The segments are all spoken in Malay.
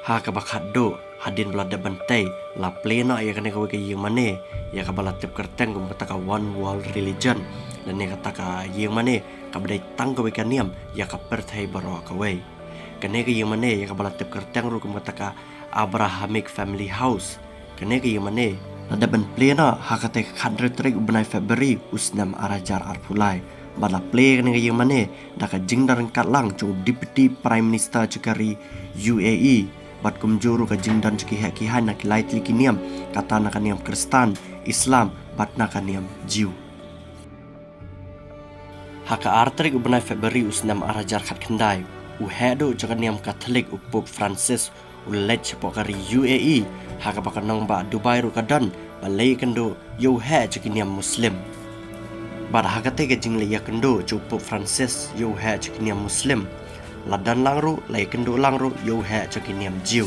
ha ka bakhat do hadin belada bantai la plena ya kane ka yang mane ya ka balatip kerteng gum kata one world religion dan ne kata ka yang mane ka badai tang ka niam ya ka perthai baro ka wei kane ka yang mane ya ka balatip kerteng ru gum kata ka Abrahamic family house kane ka yang mane ada ban plena ha ka te khadre trek ubnai February usnam arajar arpulai bala play kane ka yang mane da ka jingdaran katlang chu deputy prime minister cekari UAE bat kumjuru ka jingdan ceki hakihan nak lightly kiniam kata nak niam Kristen Islam bat nak niam Jew haka artrik ubnai February usnam arajar khat khandai u hedo jaka niam Catholic u Pope Francis ulet sepokari UAE haka bakanang ba Dubai ru kadan balai kendo yo he ceki niam Muslim bar haka te ke jingle ya kendo cu Pope Francis yo he ceki niam Muslim ladan langru lai kendo langru yo he ceki niam Jew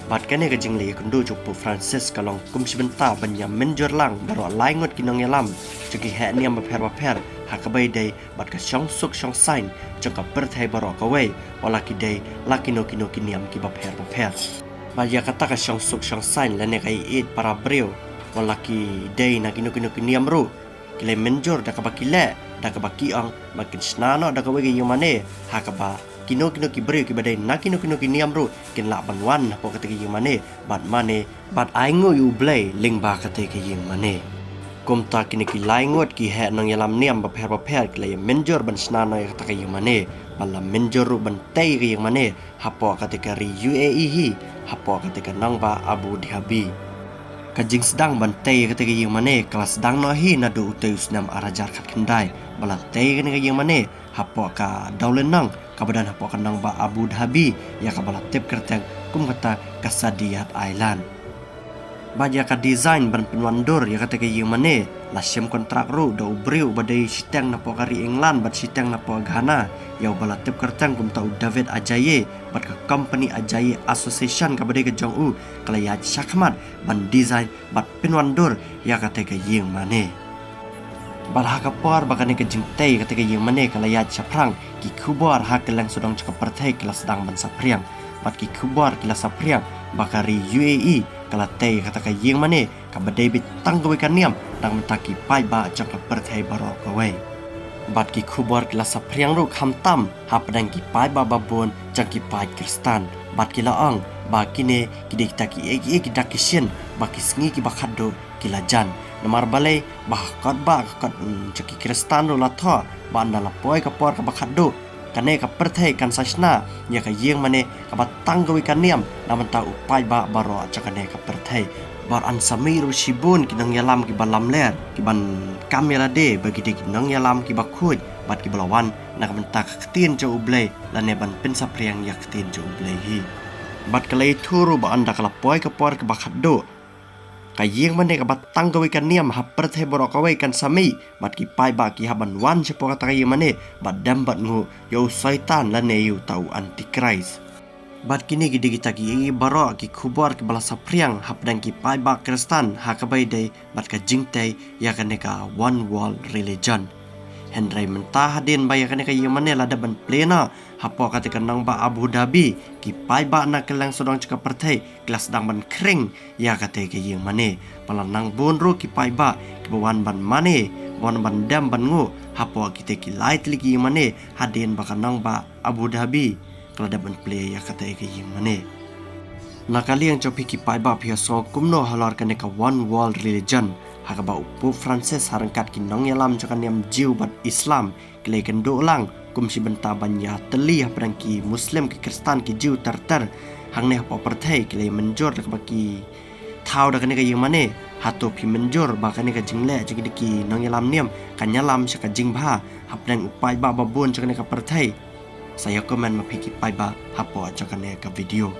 bat kene ke jingle ya kendo cu Pope Francis kalong kum sebentar banyam menjor lang baro lai ngot kinong yalam ceki he niam baper haka bai dai bat ka syong suk syong sign jaka perthai baro ka wei wala ki dai lakino kino kiniam ki baper ba ya kata ka syong suk syong sign lane kai eat para breu wala ki dai na kino kiniam ru kile menjor da ka bakile da ka bakiang makin snano da ka wei yang mane haka ba kino ki breu ki badai na kino kiniam ru kin la banwan po kata ki yang mane bat aingo yu blai ling ba kata ki yang mane kum ta kini ki laingot ki he nang yalam niam baper ki le menjor ban snana ya kata yang mane bala menjor ru ban tai ki yang mane hapo ketika ri UAE hi hapo ketika nang ba Abu Dhabi kajing sedang ban tai ketika yang mane kelas sedang no hi na do uteus nam arajar khat kendai bala tai kini yang mane hapo ka daulen nang kabadan hapo ka nang ba Abu Dhabi ya ka bala tip kerteng kum kata Kasadiyat Island baja ka design ban penwandur ya kata ke yang mane la sem kontrak ru do breu badai sitang na pokari England bat sitang na po Ghana ya bala tip kertang kum tau David Ajaye bat ka company Ajaye Association ka badai ke jong u kala ya syakmat ban design bat penwandur ya kata ke yang mane bala ka por bakane ke jingtai kata ke yang mane kala ya chaprang ki kubar hak lang sudang cakap pertai kelas sedang ban sapriang bat ki kubar kelas sapriang bakari UAE kala tei kata ka yang mane ka badai bit tang ka kan niam dang mentaki pai ba jangka perthai baro ka wei bat ki khubor kila sapriang ru kham tam hap dang ki pai ba babon jangki pai Kristen bat ki laang ba kine ki dik taki eki dakisien ba ki sngi ki bakhado kila jan namar balai ba kat jaki Kristen ru la tho ba na la poi ka por ka bakhado kane ka perthai kan sasna ya ka yang mane ka batang ka kan niam naman ta upai ba baro chakane ka perthai bar an samiru shibun kinang yalam ki balam ler ki ban kamera de bagi de kinang yalam ki bakhuj bat ki balawan nak mentak ktin jo ublei lane ban pen sapriang yak ktin jo ublei hi bat kalai thuru ba anda kala poi ka por ka bakhado ka yang mane ka batang ka kan niam ha perthai baro ka kan sami bat ki pai ba ki haban wan sepo kata yang mane bat dam bat ngu yo syaitan lane yu tau antichrist bat kini gidi kita ki baro ki khubor ki bala sapriang hap dang ki pai ba Kristen ha ka bai dai bat ka jingtai ya kane ka one world religion Henry mentah hadin ba ya kane ka yang mane lada ban plena hapo kata kanang ba Abu Dhabi ki pai ba na kelang sodang cakap pertai kelas dang ban kring ya kata ke yang mane palanang bonro ki pai ba ki bawan ban mane wan ban dam ban ngu hapo kita ki light lagi yang mane hadin ba kanang ba Abu Dhabi kalau dapat play ya kata ke yang mane nakali yang copi ki pai ba pia so kumno halar kane ka one world religion haka ba Pope Francis harangkat ki nong yalam cakan yam Jew bat Islam kile kendo lang kum si benta banya teli haprang ki Muslim ki Kristen ki Jew ter hang ne apa perthai kile menjor lak baki thau da kane ka yang mane hato pi menjor ba kane ka jingle jiki ki nong yalam niam kan yalam saka jingbha haprang upai ba babon cakan ka perthai saya komen mapiki pai ba hapo cakan ka video